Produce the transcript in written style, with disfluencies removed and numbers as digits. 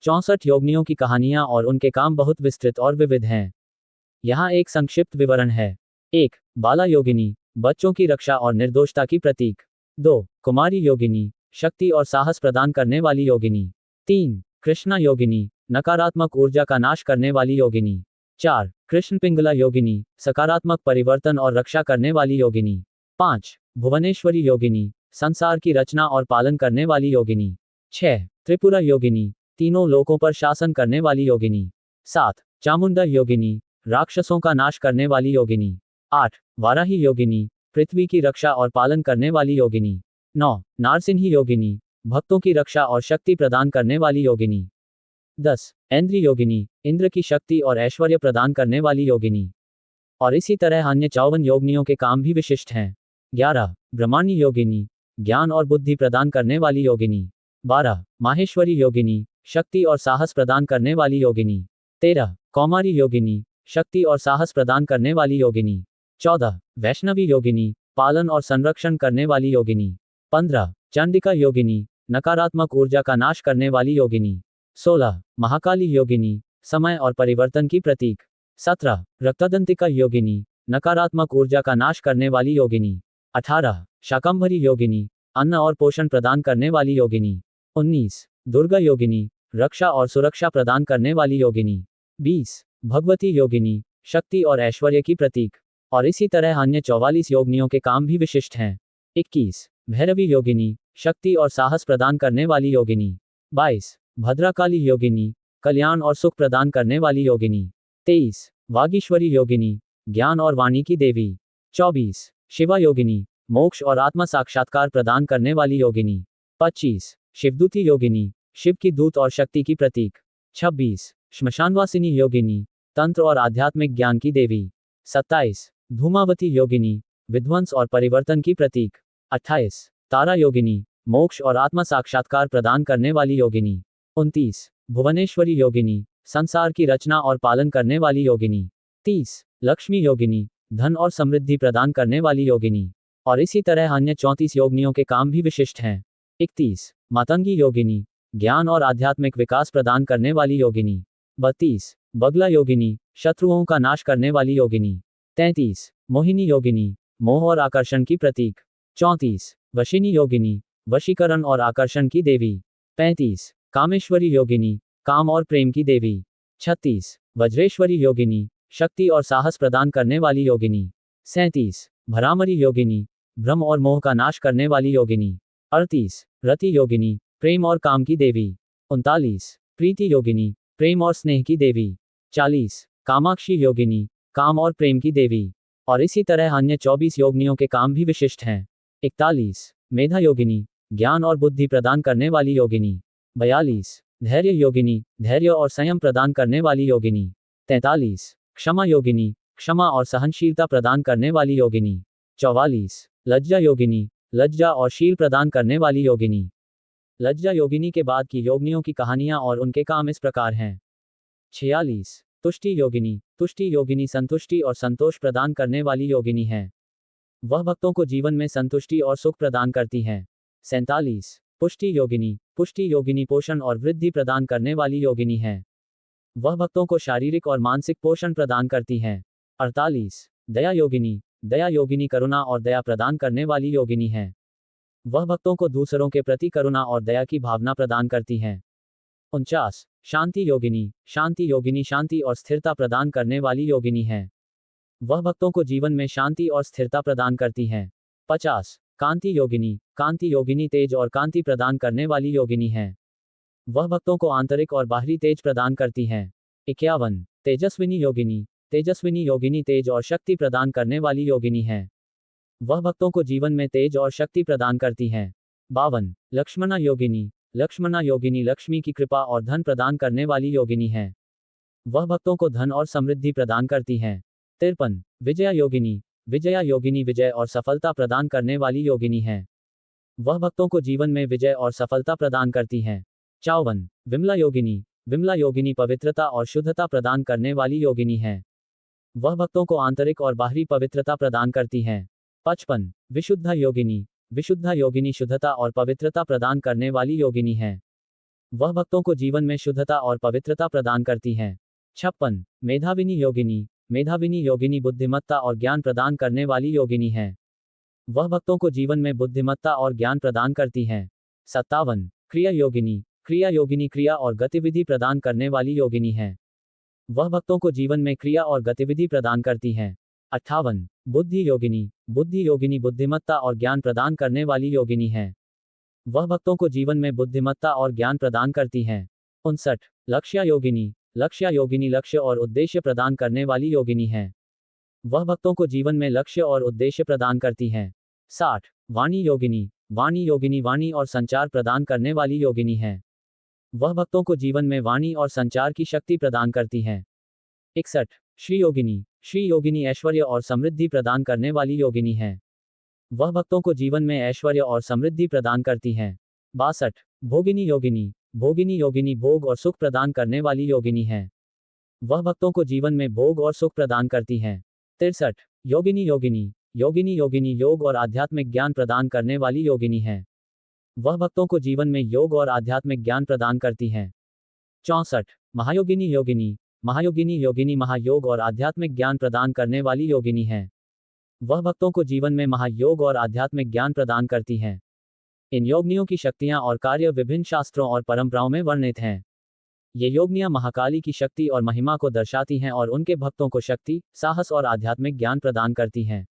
64 योगिनियों की कहानियां और उनके काम बहुत विस्तृत और विविध हैं। यहाँ एक संक्षिप्त विवरण है। 1. बाला योगिनी, बच्चों की रक्षा और निर्दोषता की प्रतीक। 2. कुमारी योगिनी, शक्ति और साहस प्रदान करने वाली योगिनी। 3. कृष्णा योगिनी, नकारात्मक ऊर्जा का नाश करने वाली योगिनी। 4. कृष्ण पिंगला योगिनी, सकारात्मक परिवर्तन और रक्षा करने वाली योगिनी। 5. भुवनेश्वरी योगिनी, संसार की रचना और पालन करने वाली योगिनी। 6. त्रिपुरा योगिनी, तीनों लोकों पर शासन करने वाली योगिनी। 7. चामुंडा योगिनी, राक्षसों का नाश करने वाली योगिनी। 8. वाराही योगिनी, पृथ्वी की रक्षा और पालन करने वाली योगिनी। 9. नारसिंही योगिनी, भक्तों की रक्षा और शक्ति प्रदान करने वाली योगिनी। 10. ऐन्द्री योगिनी, इंद्र की शक्ति और ऐश्वर्य प्रदान करने वाली योगिनी। और इसी तरह अन्य 54 योगिनियों के काम भी विशिष्ट हैं। 11. ब्रह्माणी योगिनी, ज्ञान और बुद्धि प्रदान करने वाली योगिनी। 12. माहेश्वरी योगिनी, शक्ति और साहस प्रदान करने वाली योगिनी। 13. कौमारी योगिनी, शक्ति और साहस प्रदान करने वाली योगिनी। 14. वैष्णवी योगिनी, पालन और संरक्षण करने वाली योगिनी। 15. चंडिका योगिनी, नकारात्मक ऊर्जा का नाश करने वाली योगिनी। 16. महाकाली योगिनी, समय और परिवर्तन की प्रतीक। 17. रक्तदंतिका योगिनी, नकारात्मक ऊर्जा का नाश करने वाली योगिनी। 18. शाकंभरी योगिनी, अन्न और पोषण प्रदान करने वाली योगिनी। 19. दुर्गा योगिनी, रक्षा और सुरक्षा प्रदान करने वाली योगिनी। 20. भगवती योगिनी, शक्ति और ऐश्वर्य की प्रतीक। और इसी तरह अन्य 44 योगिनियों के काम भी विशिष्ट हैं। 21. भैरवी योगिनी, शक्ति और साहस प्रदान करने वाली योगिनी। 22. भद्राकाली योगिनी, कल्याण और सुख प्रदान करने वाली योगिनी। 23. वागीश्वरी योगिनी, ज्ञान और वाणी की देवी। 24. शिवा योगिनी, मोक्ष और आत्मा साक्षात्कार प्रदान करने वाली योगिनी। 25. शिवदूती योगिनी, शिव की दूत और शक्ति की प्रतीक। 26. श्मशानवासिनी योगिनी, तंत्र और आध्यात्मिक ज्ञान की देवी। 27. धूमावती योगिनी, विध्वंस और परिवर्तन की प्रतीक। 28. तारा योगिनी, मोक्ष और आत्मा साक्षात्कार प्रदान करने वाली योगिनी। 29. भुवनेश्वरी योगिनी, संसार की रचना और पालन करने वाली योगिनी। 30. लक्ष्मी योगिनी, धन और समृद्धि प्रदान करने वाली योगिनी। और इसी तरह अन्य 34 योगिनियों के काम भी विशिष्ट हैं। 31. मातंगी योगिनी, ज्ञान और आध्यात्मिक विकास प्रदान करने वाली योगिनी। 32. बगला योगिनी, शत्रुओं का नाश करने वाली योगिनी। 33. मोहिनी योगिनी, मोह और आकर्षण की प्रतीक। 34. वशिनी योगिनी, वशीकरण और आकर्षण की देवी। 35. कामेश्वरी योगिनी, काम और प्रेम की देवी। 36. वज्रेश्वरी योगिनी, शक्ति और साहस प्रदान करने वाली योगिनी। 37. भरामरी योगिनी, भ्रम और मोह का नाश करने वाली योगिनी। 38. रति योगिनी, प्रेम और काम की देवी। 39. प्रीति योगिनी, प्रेम और स्नेह की देवी। 40. कामाक्षी योगिनी, काम और प्रेम की देवी। और इसी तरह अन्य 24 योगिनियों के काम भी विशिष्ट हैं। 41. मेधा योगिनी, ज्ञान और बुद्धि प्रदान करने वाली योगिनी। 42. धैर्य योगिनी, धैर्य और संयम प्रदान करने वाली योगिनी। 43. क्षमा योगिनी, क्षमा और सहनशीलता प्रदान करने वाली योगिनी। 44. लज्जा योगिनी, लज्जा और शील प्रदान करने वाली योगिनी। लज्जा योगिनी के बाद की योगिनियों की कहानियां और उनके काम इस प्रकार हैं। 46. तुष्टि योगिनी, तुष्टि योगिनी संतुष्टि और संतोष प्रदान करने वाली योगिनी है। वह भक्तों को जीवन में संतुष्टि और सुख प्रदान करती हैं। 47. पुष्टि योगिनी, पुष्टि योगिनी पोषण और वृद्धि प्रदान करने वाली योगिनी है। वह भक्तों को शारीरिक और मानसिक पोषण प्रदान करती हैं। 48. दया योगिनी, दया योगिनी करुणा और दया प्रदान करने वाली योगिनी है। वह भक्तों को दूसरों के प्रति करुणा और दया की भावना प्रदान करती हैं। 49. शांति योगिनी, शांति योगिनी शांति और स्थिरता प्रदान करने वाली योगिनी है। वह भक्तों को जीवन में शांति और स्थिरता प्रदान करती हैं। 50. कांति योगिनी, कांति योगिनी तेज और कांति प्रदान करने वाली योगिनी है। वह भक्तों को आंतरिक और बाहरी तेज प्रदान करती हैं। 51. तेजस्विनी योगिनी, तेजस्विनी योगिनी तेज और शक्ति प्रदान करने वाली योगिनी है। वह भक्तों को जीवन में तेज और शक्ति प्रदान करती हैं। 52. लक्ष्मणा योगिनी, लक्ष्मणा योगिनी लक्ष्मी की कृपा और धन प्रदान करने वाली योगिनी है। वह भक्तों को धन और समृद्धि प्रदान करती हैं। 53. विजया योगिनी, विजया योगिनी विजय और सफलता प्रदान करने वाली योगिनी है। वह भक्तों को जीवन में विजय और सफलता प्रदान करती हैं। 54. विमला योगिनी, विमला योगिनी पवित्रता और शुद्धता प्रदान करने वाली योगिनी है। वह भक्तों को आंतरिक और बाहरी पवित्रता प्रदान करती हैं। 55. विशुद्धा योगिनी, विशुद्धा योगिनी शुद्धता और पवित्रता प्रदान करने वाली योगिनी है। वह भक्तों को जीवन में शुद्धता और पवित्रता प्रदान करती हैं। 56 मेधाविनी योगिनी। मेधाविनी योगिनी बुद्धिमत्ता और ज्ञान प्रदान करने वाली योगिनी हैं। वह भक्तों को जीवन में बुद्धिमत्ता और ज्ञान प्रदान करती हैं। 57 क्रिया योगिनी। क्रिया योगिनी क्रिया और गतिविधि प्रदान करने वाली योगिनी हैं। वह भक्तों को जीवन में क्रिया और गतिविधि प्रदान करती हैं। 58 बुद्धि योगिनी। बुद्धि योगिनी बुद्धिमत्ता और ज्ञान प्रदान करने वाली योगिनी हैं। वह भक्तों को जीवन में बुद्धिमत्ता और ज्ञान प्रदान करती हैं। 59 लक्ष्य योगिनी। लक्ष्य योगिनी लक्ष्य और उद्देश्य प्रदान करने वाली योगिनी हैं। वह भक्तों को जीवन में लक्ष्य और उद्देश्य प्रदान करती हैं। 60 वाणी योगिनी। वाणी योगिनी वाणी और संचार प्रदान करने वाली योगिनी हैं। वह भक्तों को जीवन में वाणी और संचार की शक्ति प्रदान करती हैं। 61 श्री योगिनी। श्री योगिनी ऐश्वर्य और समृद्धि प्रदान करने वाली योगिनी हैं। वह भक्तों को जीवन में ऐश्वर्य और समृद्धि प्रदान करती हैं। 62 भोगिनी योगिनी। भोगिनी योगिनी भोग और सुख प्रदान करने वाली योगिनी हैं। वह भक्तों को जीवन में भोग और सुख प्रदान करती हैं। 63 योगिनी योगिनी। योगिनी योगिनी योग और आध्यात्मिक ज्ञान प्रदान करने वाली योगिनी हैं। वह भक्तों को जीवन में योग और आध्यात्मिक ज्ञान प्रदान करती हैं। 64 महायोगिनी योगिनी। महायोगिनी योगिनी महायोग और आध्यात्मिक ज्ञान प्रदान करने वाली योगिनी हैं। वह भक्तों को जीवन में महायोग और आध्यात्मिक ज्ञान प्रदान करती हैं। इन योगिनियों की शक्तियां और कार्य विभिन्न शास्त्रों और परंपराओं में वर्णित हैं। ये योगिनियां महाकाली की शक्ति और महिमा को दर्शाती हैं और उनके भक्तों को शक्ति, साहस और आध्यात्मिक ज्ञान प्रदान करती हैं।